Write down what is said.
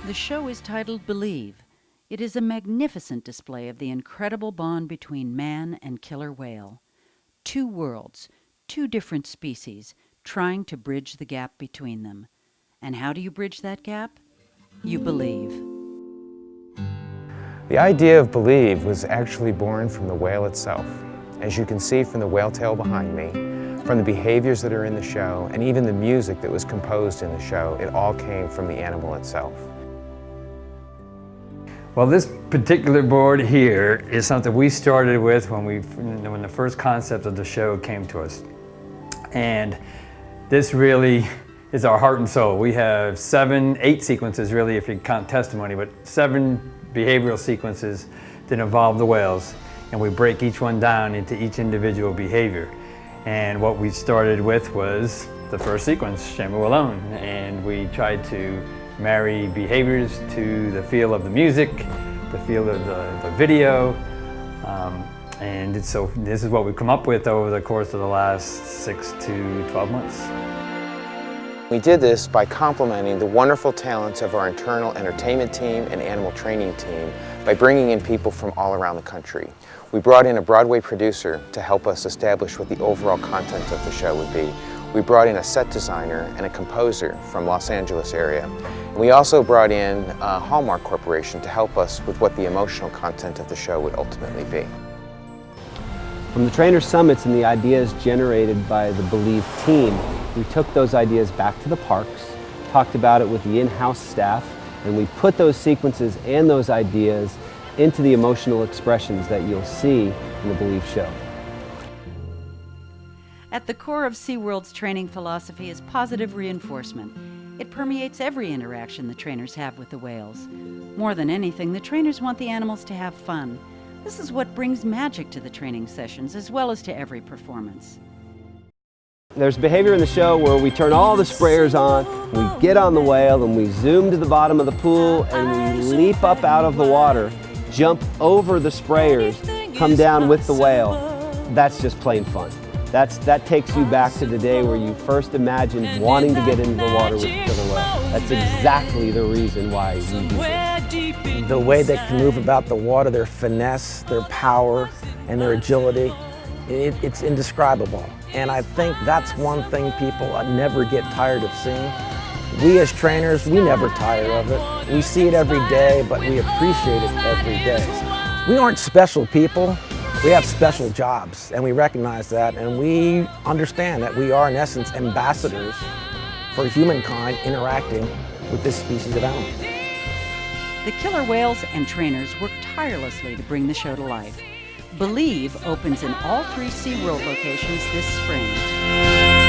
The show is titled Believe. It is a magnificent display of the incredible bond between man and killer whale. Two worlds, two different species, trying to bridge the gap between them. And how do you bridge that gap? You believe. The idea of Believe was actually born from the whale itself. As you can see from the whale tail behind me, from the behaviors that are in the show, and even the music that was composed in the show, it all came from the animal itself. Well, this particular board here is something we started with when the first concept of the show came to us. And this really is our heart and soul. We have 8 sequences really if you count testimony, but 7 behavioral sequences that involve the whales. And we break each one down into each individual behavior. And what we started with was the first sequence, Shamu Alone. And we tried to marry behaviors to the feel of the music, the feel of the video. And so this is what we've come up with over the course of the last 6 to 12 months. We did this by complementing the wonderful talents of our internal entertainment team and animal training team by bringing in people from all around the country. We brought in a Broadway producer to help us establish what the overall content of the show would be. We brought in a set designer and a composer from Los Angeles area. And we also brought in Hallmark Corporation to help us with what the emotional content of the show would ultimately be. From the trainer summits and the ideas generated by the Believe team, we took those ideas back to the parks, talked about it with the in-house staff, and we put those sequences and those ideas into the emotional expressions that you'll see in the Believe show. At the core of SeaWorld's training philosophy is positive reinforcement. It permeates every interaction the trainers have with the whales. More than anything, the trainers want the animals to have fun. This is what brings magic to the training sessions as well as to every performance. There's behavior in the show where we turn all the sprayers on, we get on the whale and we zoom to the bottom of the pool and we leap up out of the water, jump over the sprayers, come down with the whale. That's just plain fun. That takes you back to the day where you first imagined wanting to get into the water with the killer whale. That's exactly the reason why we do this. The way they can move about the water, their finesse, their power, and their agility, it's indescribable. And I think that's one thing people never get tired of seeing. We as trainers, we never tire of it. We see it every day, but we appreciate it every day. We aren't special people. We have special jobs, and we recognize that, and we understand that we are, in essence, ambassadors for humankind interacting with this species of animal. The killer whales and trainers work tirelessly to bring the show to life. Believe opens in all 3 SeaWorld locations this spring.